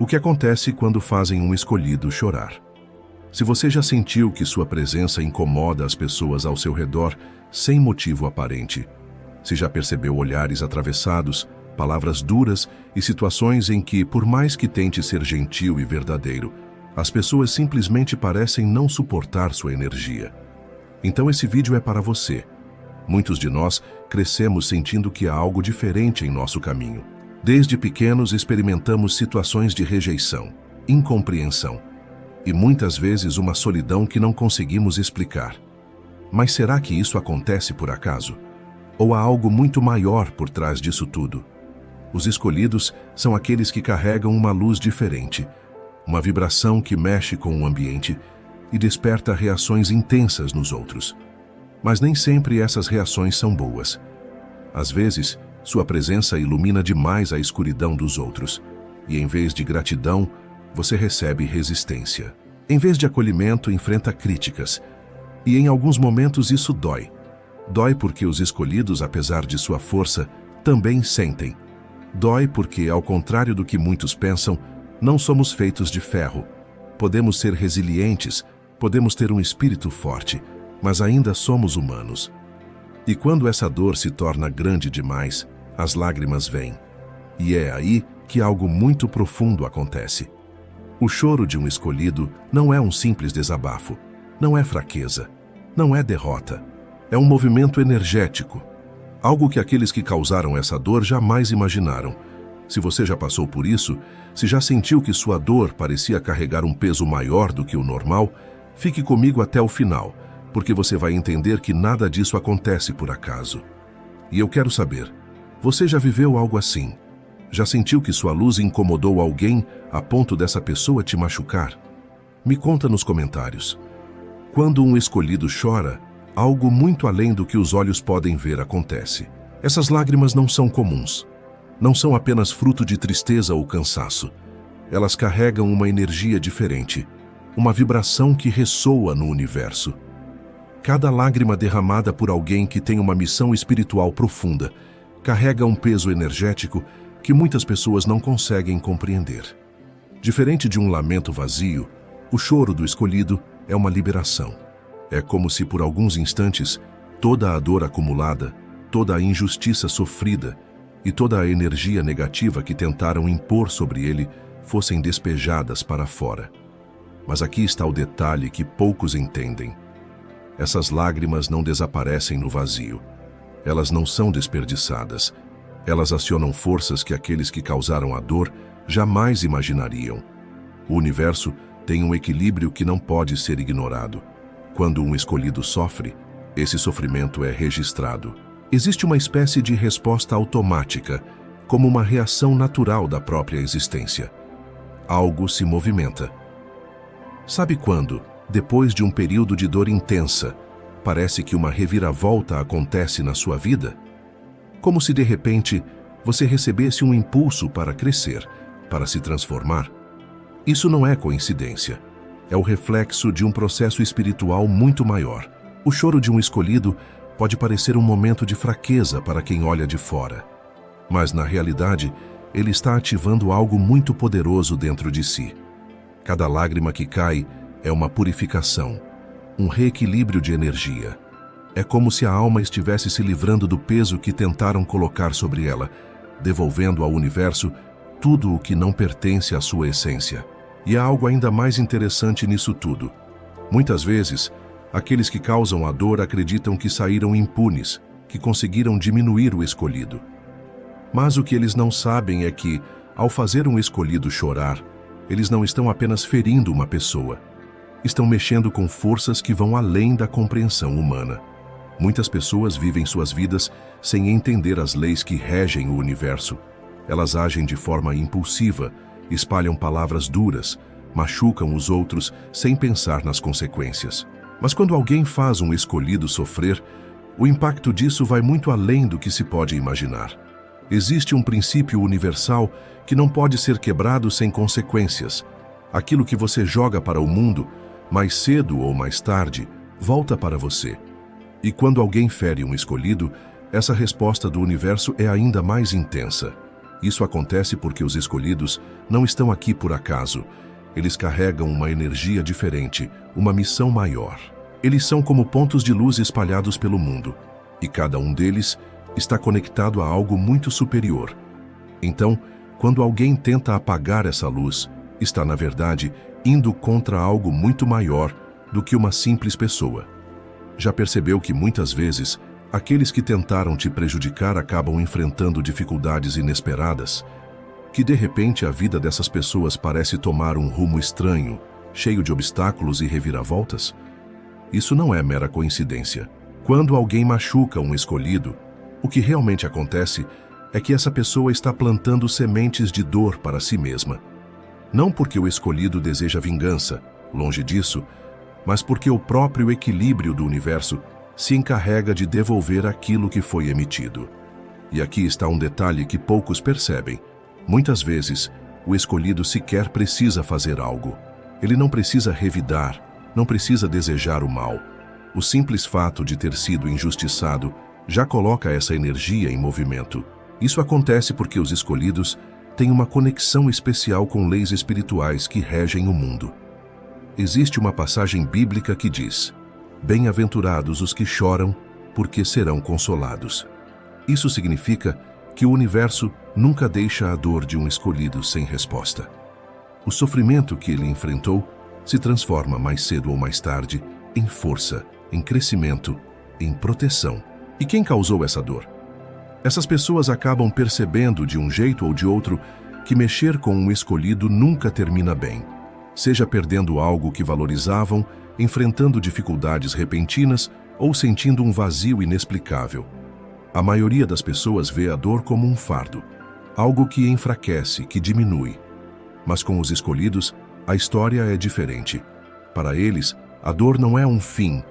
O que acontece quando fazem um escolhido chorar? Se você já sentiu que sua presença incomoda as pessoas ao seu redor sem motivo aparente, se já percebeu olhares atravessados, palavras duras e situações em que, por mais que tente ser gentil e verdadeiro, as pessoas simplesmente parecem não suportar sua energia. Então esse vídeo é para você. Muitos de nós crescemos sentindo que há algo diferente em nosso caminho. Desde pequenos experimentamos situações de rejeição, incompreensão e muitas vezes uma solidão que não conseguimos explicar. Mas será que isso acontece por acaso? Ou há algo muito maior por trás disso tudo? Os escolhidos são aqueles que carregam uma luz diferente, uma vibração que mexe com o ambiente e desperta reações intensas nos outros. Mas nem sempre essas reações são boas. Às vezes, sua presença ilumina demais a escuridão dos outros, e em vez de gratidão, você recebe resistência. Em vez de acolhimento, enfrenta críticas, e em alguns momentos isso dói. Dói porque os escolhidos, apesar de sua força, também sentem. Dói porque, ao contrário do que muitos pensam, não somos feitos de ferro. Podemos ser resilientes, podemos ter um espírito forte, mas ainda somos humanos. E quando essa dor se torna grande demais, as lágrimas vêm. E é aí que algo muito profundo acontece. O choro de um escolhido não é um simples desabafo, não é fraqueza, não é derrota. É um movimento energético, algo que aqueles que causaram essa dor jamais imaginaram. Se você já passou por isso, se já sentiu que sua dor parecia carregar um peso maior do que o normal, fique comigo até o final, porque você vai entender que nada disso acontece por acaso. E eu quero saber, você já viveu algo assim? Já sentiu que sua luz incomodou alguém a ponto dessa pessoa te machucar? Me conta nos comentários. Quando um escolhido chora, algo muito além do que os olhos podem ver acontece. Essas lágrimas não são comuns. Não são apenas fruto de tristeza ou cansaço. Elas carregam uma energia diferente, uma vibração que ressoa no universo. Cada lágrima derramada por alguém que tem uma missão espiritual profunda carrega um peso energético que muitas pessoas não conseguem compreender. Diferente de um lamento vazio, o choro do escolhido é uma liberação. É como se por alguns instantes toda a dor acumulada, toda a injustiça sofrida e toda a energia negativa que tentaram impor sobre ele fossem despejadas para fora. Mas aqui está o detalhe que poucos entendem. Essas lágrimas não desaparecem no vazio. Elas não são desperdiçadas. Elas acionam forças que aqueles que causaram a dor jamais imaginariam. O universo tem um equilíbrio que não pode ser ignorado. Quando um escolhido sofre, esse sofrimento é registrado. Existe uma espécie de resposta automática, como uma reação natural da própria existência. Algo se movimenta. Sabe quando, depois de um período de dor intensa, parece que uma reviravolta acontece na sua vida? Como se de repente você recebesse um impulso para crescer, para se transformar. Isso não é coincidência. É o reflexo de um processo espiritual muito maior. O choro de um escolhido pode parecer um momento de fraqueza para quem olha de fora. Mas, na realidade, ele está ativando algo muito poderoso dentro de si. Cada lágrima que cai é uma purificação, um reequilíbrio de energia. É como se a alma estivesse se livrando do peso que tentaram colocar sobre ela, devolvendo ao universo tudo o que não pertence à sua essência. E há algo ainda mais interessante nisso tudo. Muitas vezes, aqueles que causam a dor acreditam que saíram impunes, que conseguiram diminuir o escolhido. Mas o que eles não sabem é que, ao fazer um escolhido chorar, eles não estão apenas ferindo uma pessoa. Estão mexendo com forças que vão além da compreensão humana. Muitas pessoas vivem suas vidas sem entender as leis que regem o universo. Elas agem de forma impulsiva, espalham palavras duras, machucam os outros sem pensar nas consequências. Mas quando alguém faz um escolhido sofrer, o impacto disso vai muito além do que se pode imaginar. Existe um princípio universal que não pode ser quebrado sem consequências. Aquilo que você joga para o mundo, mais cedo ou mais tarde, volta para você. E quando alguém fere um escolhido, essa resposta do universo é ainda mais intensa. Isso acontece porque os escolhidos não estão aqui por acaso. Eles carregam uma energia diferente, uma missão maior. Eles são como pontos de luz espalhados pelo mundo, e cada um deles está conectado a algo muito superior. Então, quando alguém tenta apagar essa luz, está, na verdade, indo contra algo muito maior do que uma simples pessoa. Já percebeu que muitas vezes, aqueles que tentaram te prejudicar acabam enfrentando dificuldades inesperadas? Que de repente a vida dessas pessoas parece tomar um rumo estranho, cheio de obstáculos e reviravoltas? Isso não é mera coincidência. Quando alguém machuca um escolhido, o que realmente acontece é que essa pessoa está plantando sementes de dor para si mesma. Não porque o escolhido deseja vingança, longe disso, mas porque o próprio equilíbrio do universo se encarrega de devolver aquilo que foi emitido. E aqui está um detalhe que poucos percebem. Muitas vezes, o escolhido sequer precisa fazer algo. Ele não precisa revidar, não precisa desejar o mal. O simples fato de ter sido injustiçado já coloca essa energia em movimento. Isso acontece porque os escolhidos têm uma conexão especial com leis espirituais que regem o mundo. Existe uma passagem bíblica que diz: "Bem-aventurados os que choram, porque serão consolados." Isso significa que o universo nunca deixa a dor de um escolhido sem resposta. O sofrimento que ele enfrentou se transforma mais cedo ou mais tarde em força, em crescimento, em proteção. E quem causou essa dor? Essas pessoas acabam percebendo de um jeito ou de outro que mexer com um escolhido nunca termina bem. Seja perdendo algo que valorizavam, enfrentando dificuldades repentinas ou sentindo um vazio inexplicável. A maioria das pessoas vê a dor como um fardo, algo que enfraquece, que diminui. Mas com os escolhidos, a história é diferente. Para eles, a dor não é um fim,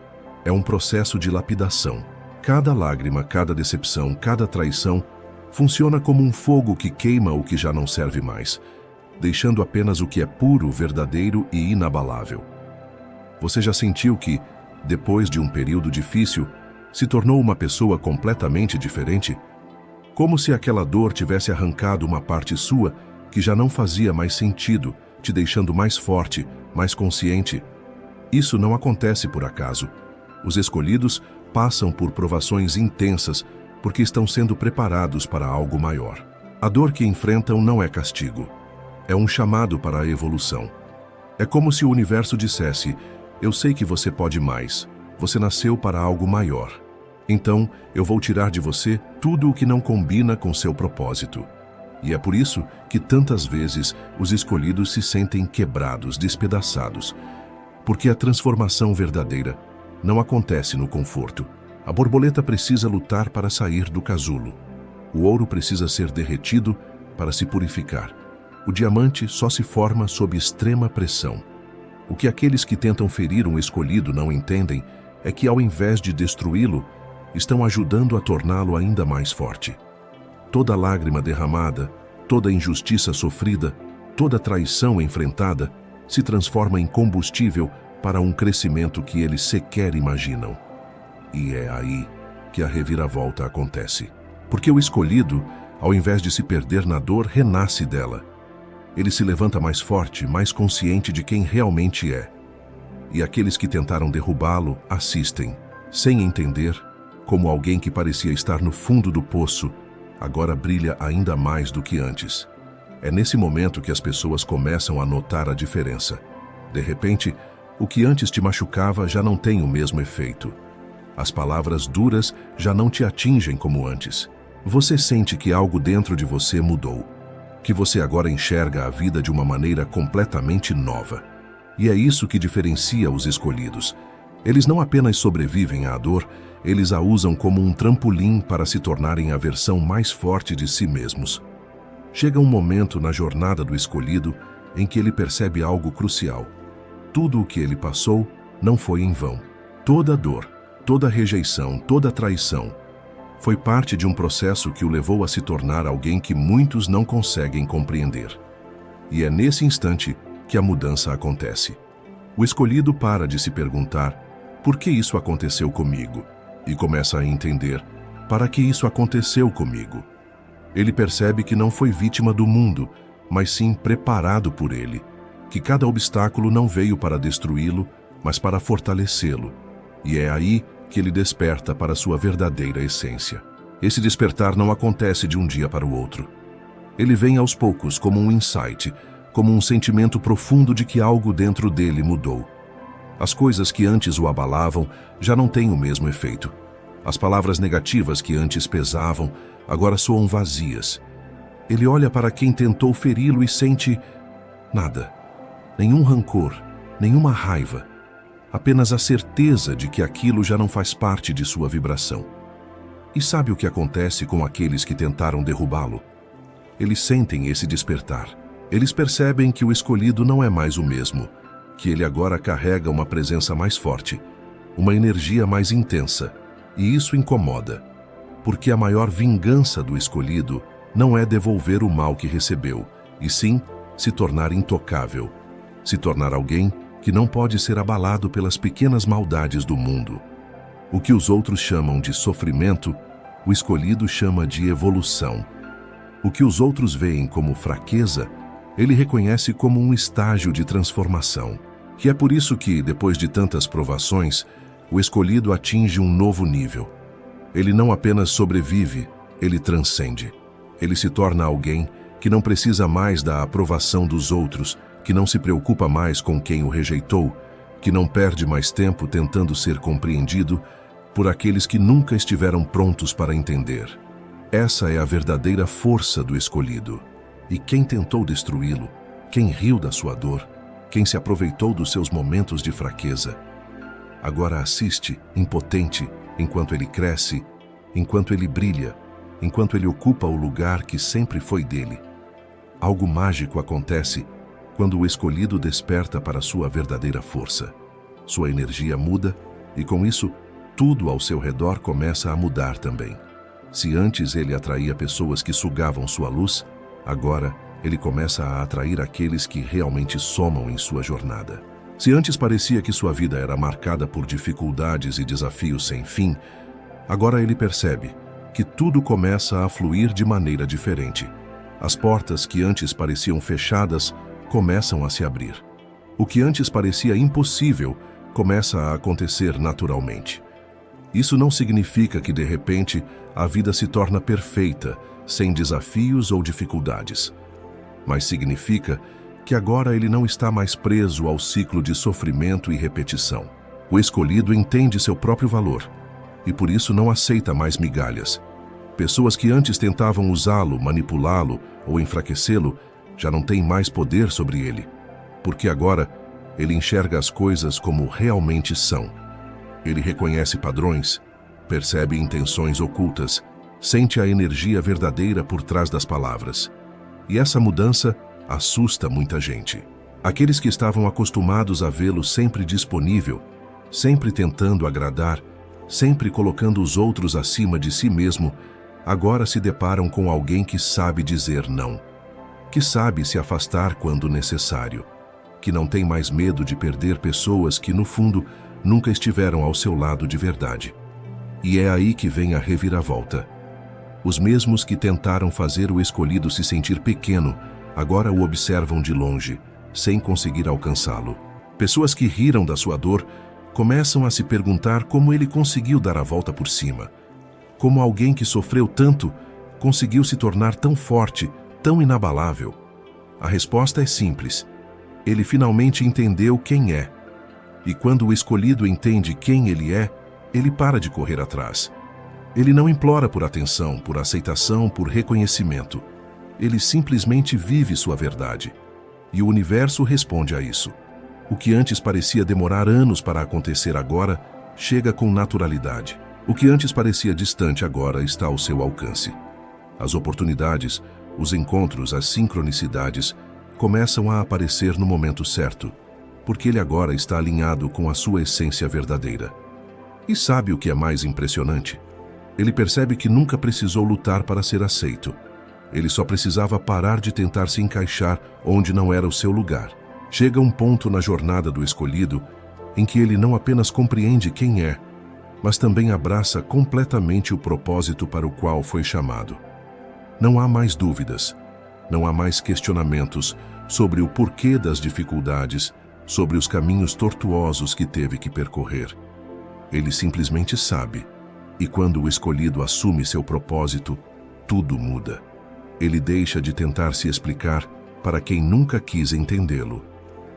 é um processo de lapidação. Cada lágrima, cada decepção, cada traição funciona como um fogo que queima o que já não serve mais, deixando apenas o que é puro, verdadeiro e inabalável. Você já sentiu que, depois de um período difícil, se tornou uma pessoa completamente diferente? Como se aquela dor tivesse arrancado uma parte sua que já não fazia mais sentido, te deixando mais forte, mais consciente? Isso não acontece por acaso. Os escolhidos passam por provações intensas porque estão sendo preparados para algo maior. A dor que enfrentam não é castigo. É um chamado para a evolução. É como se o universo dissesse: "Eu sei que você pode mais. Você nasceu para algo maior. Então, eu vou tirar de você tudo o que não combina com seu propósito." E é por isso que tantas vezes os escolhidos se sentem quebrados, despedaçados. Porque a transformação verdadeira não acontece no conforto. A borboleta precisa lutar para sair do casulo. O ouro precisa ser derretido para se purificar. O diamante só se forma sob extrema pressão. O que aqueles que tentam ferir um escolhido não entendem é que, ao invés de destruí-lo, estão ajudando a torná-lo ainda mais forte. Toda lágrima derramada, toda injustiça sofrida, toda traição enfrentada se transforma em combustível para um crescimento que eles sequer imaginam. E é aí que a reviravolta acontece. Porque o escolhido, ao invés de se perder na dor, renasce dela. Ele se levanta mais forte, mais consciente de quem realmente é. E aqueles que tentaram derrubá-lo assistem, sem entender, como alguém que parecia estar no fundo do poço, agora brilha ainda mais do que antes. É nesse momento que as pessoas começam a notar a diferença. De repente, o que antes te machucava já não tem o mesmo efeito. As palavras duras já não te atingem como antes. Você sente que algo dentro de você mudou, que você agora enxerga a vida de uma maneira completamente nova. E é isso que diferencia os escolhidos. Eles não apenas sobrevivem à dor, eles a usam como um trampolim para se tornarem a versão mais forte de si mesmos. Chega um momento na jornada do escolhido em que ele percebe algo crucial. Tudo o que ele passou não foi em vão. Toda dor, toda rejeição, toda traição foi parte de um processo que o levou a se tornar alguém que muitos não conseguem compreender. E é nesse instante que a mudança acontece. O escolhido para de se perguntar: por que isso aconteceu comigo? E começa a entender: para que isso aconteceu comigo? Ele percebe que não foi vítima do mundo, mas sim preparado por ele, que cada obstáculo não veio para destruí-lo, mas para fortalecê-lo. E é aí que ele desperta para sua verdadeira essência. Esse despertar não acontece de um dia para o outro. Ele vem aos poucos como um insight, como um sentimento profundo de que algo dentro dele mudou. As coisas que antes o abalavam já não têm o mesmo efeito. As palavras negativas que antes pesavam agora soam vazias. Ele olha para quem tentou feri-lo e sente nada. Nenhum rancor, nenhuma raiva. Apenas a certeza de que aquilo já não faz parte de sua vibração. E sabe o que acontece com aqueles que tentaram derrubá-lo? Eles sentem esse despertar. Eles percebem que o escolhido não é mais o mesmo, que ele agora carrega uma presença mais forte, uma energia mais intensa, e isso incomoda, porque a maior vingança do escolhido não é devolver o mal que recebeu, e sim se tornar intocável, se tornar alguém que não pode ser abalado pelas pequenas maldades do mundo. O que os outros chamam de sofrimento, o escolhido chama de evolução. O que os outros veem como fraqueza, ele reconhece como um estágio de transformação. Que é por isso que, depois de tantas provações, o escolhido atinge um novo nível. Ele não apenas sobrevive, ele transcende. Ele se torna alguém que não precisa mais da aprovação dos outros, que não se preocupa mais com quem o rejeitou, que não perde mais tempo tentando ser compreendido por aqueles que nunca estiveram prontos para entender. Essa é a verdadeira força do escolhido. E quem tentou destruí-lo, quem riu da sua dor, quem se aproveitou dos seus momentos de fraqueza, agora assiste, impotente, enquanto ele cresce, enquanto ele brilha, enquanto ele ocupa o lugar que sempre foi dele. Algo mágico acontece quando o escolhido desperta para sua verdadeira força. Sua energia muda e, com isso, tudo ao seu redor começa a mudar também. Se antes ele atraía pessoas que sugavam sua luz, agora ele começa a atrair aqueles que realmente somam em sua jornada. Se antes parecia que sua vida era marcada por dificuldades e desafios sem fim, agora ele percebe que tudo começa a fluir de maneira diferente. As portas que antes pareciam fechadas começam a se abrir. O que antes parecia impossível começa a acontecer naturalmente. Isso não significa que, de repente, a vida se torna perfeita, sem desafios ou dificuldades. Mas significa que agora ele não está mais preso ao ciclo de sofrimento e repetição. O escolhido entende seu próprio valor e por isso não aceita mais migalhas. Pessoas que antes tentavam usá-lo, manipulá-lo ou enfraquecê-lo já não têm mais poder sobre ele, porque agora ele enxerga as coisas como realmente são. Ele reconhece padrões, percebe intenções ocultas, sente a energia verdadeira por trás das palavras. E essa mudança assusta muita gente. Aqueles que estavam acostumados a vê-lo sempre disponível, sempre tentando agradar, sempre colocando os outros acima de si mesmo, agora se deparam com alguém que sabe dizer não, que sabe se afastar quando necessário, que não tem mais medo de perder pessoas que, no fundo, nunca estiveram ao seu lado de verdade. E é aí que vem a reviravolta. Os mesmos que tentaram fazer o escolhido se sentir pequeno, agora o observam de longe, sem conseguir alcançá-lo. Pessoas que riram da sua dor começam a se perguntar como ele conseguiu dar a volta por cima. Como alguém que sofreu tanto conseguiu se tornar tão forte, tão inabalável. A resposta é simples. Ele finalmente entendeu quem é. E quando o escolhido entende quem ele é, ele para de correr atrás. Ele não implora por atenção, por aceitação, por reconhecimento. Ele simplesmente vive sua verdade. E o universo responde a isso. O que antes parecia demorar anos para acontecer agora, chega com naturalidade. O que antes parecia distante agora está ao seu alcance. As oportunidades, os encontros, as sincronicidades começam a aparecer no momento certo, porque ele agora está alinhado com a sua essência verdadeira. E sabe o que é mais impressionante? Ele percebe que nunca precisou lutar para ser aceito. Ele só precisava parar de tentar se encaixar onde não era o seu lugar. Chega um ponto na jornada do escolhido em que ele não apenas compreende quem é, mas também abraça completamente o propósito para o qual foi chamado. Não há mais dúvidas, não há mais questionamentos sobre o porquê das dificuldades, sobre os caminhos tortuosos que teve que percorrer. Ele simplesmente sabe, e quando o escolhido assume seu propósito, tudo muda. Ele deixa de tentar se explicar para quem nunca quis entendê-lo.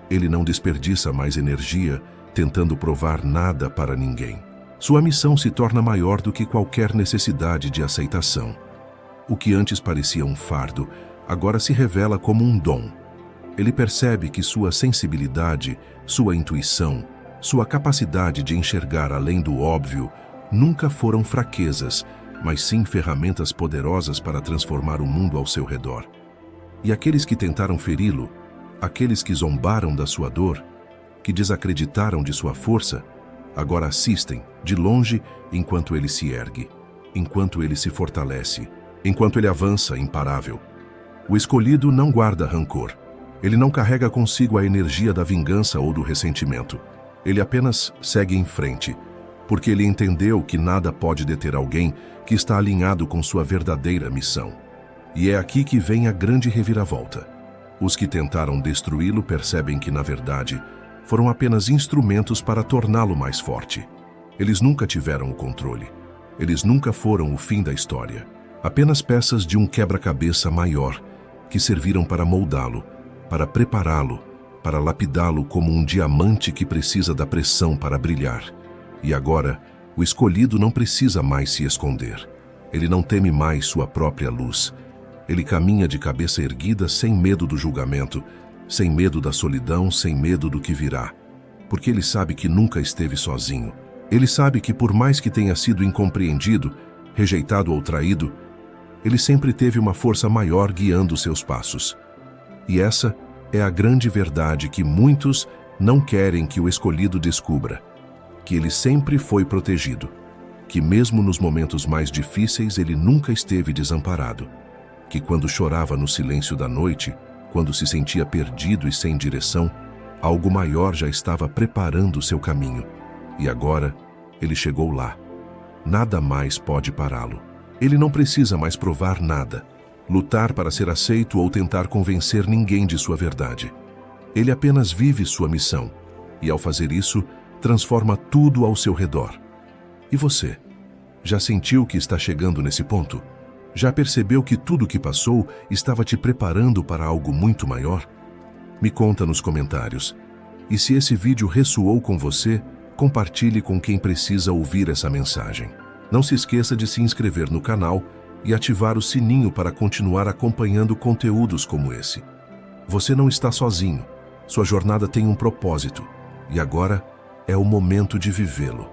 Ele não desperdiça mais energia tentando provar nada para ninguém. Sua missão se torna maior do que qualquer necessidade de aceitação. O que antes parecia um fardo, agora se revela como um dom. Ele percebe que sua sensibilidade, sua intuição, sua capacidade de enxergar além do óbvio nunca foram fraquezas, mas sim ferramentas poderosas para transformar o mundo ao seu redor. E aqueles que tentaram feri-lo, aqueles que zombaram da sua dor, que desacreditaram de sua força, agora assistem, de longe, enquanto ele se ergue, enquanto ele se fortalece, enquanto ele avança imparável. O escolhido não guarda rancor. Ele não carrega consigo a energia da vingança ou do ressentimento. Ele apenas segue em frente, porque ele entendeu que nada pode deter alguém que está alinhado com sua verdadeira missão. E é aqui que vem a grande reviravolta. Os que tentaram destruí-lo percebem que, na verdade, foram apenas instrumentos para torná-lo mais forte. Eles nunca tiveram o controle. Eles nunca foram o fim da história. Apenas peças de um quebra-cabeça maior, que serviram para moldá-lo, para prepará-lo, para lapidá-lo como um diamante que precisa da pressão para brilhar. E agora, o escolhido não precisa mais se esconder. Ele não teme mais sua própria luz. Ele caminha de cabeça erguida sem medo do julgamento, sem medo da solidão, sem medo do que virá. Porque ele sabe que nunca esteve sozinho. Ele sabe que por mais que tenha sido incompreendido, rejeitado ou traído, ele sempre teve uma força maior guiando seus passos. E essa é a grande verdade que muitos não querem que o escolhido descubra. Que ele sempre foi protegido. Que mesmo nos momentos mais difíceis ele nunca esteve desamparado. Que quando chorava no silêncio da noite, quando se sentia perdido e sem direção, algo maior já estava preparando seu caminho. E agora, ele chegou lá. Nada mais pode pará-lo. Ele não precisa mais provar nada, lutar para ser aceito ou tentar convencer ninguém de sua verdade. Ele apenas vive sua missão, e ao fazer isso, transforma tudo ao seu redor. E você? Já sentiu que está chegando nesse ponto? Já percebeu que tudo o que passou estava te preparando para algo muito maior? Me conta nos comentários. E se esse vídeo ressoou com você, compartilhe com quem precisa ouvir essa mensagem. Não se esqueça de se inscrever no canal e ativar o sininho para continuar acompanhando conteúdos como esse. Você não está sozinho. Sua jornada tem um propósito. E agora é o momento de vivê-lo.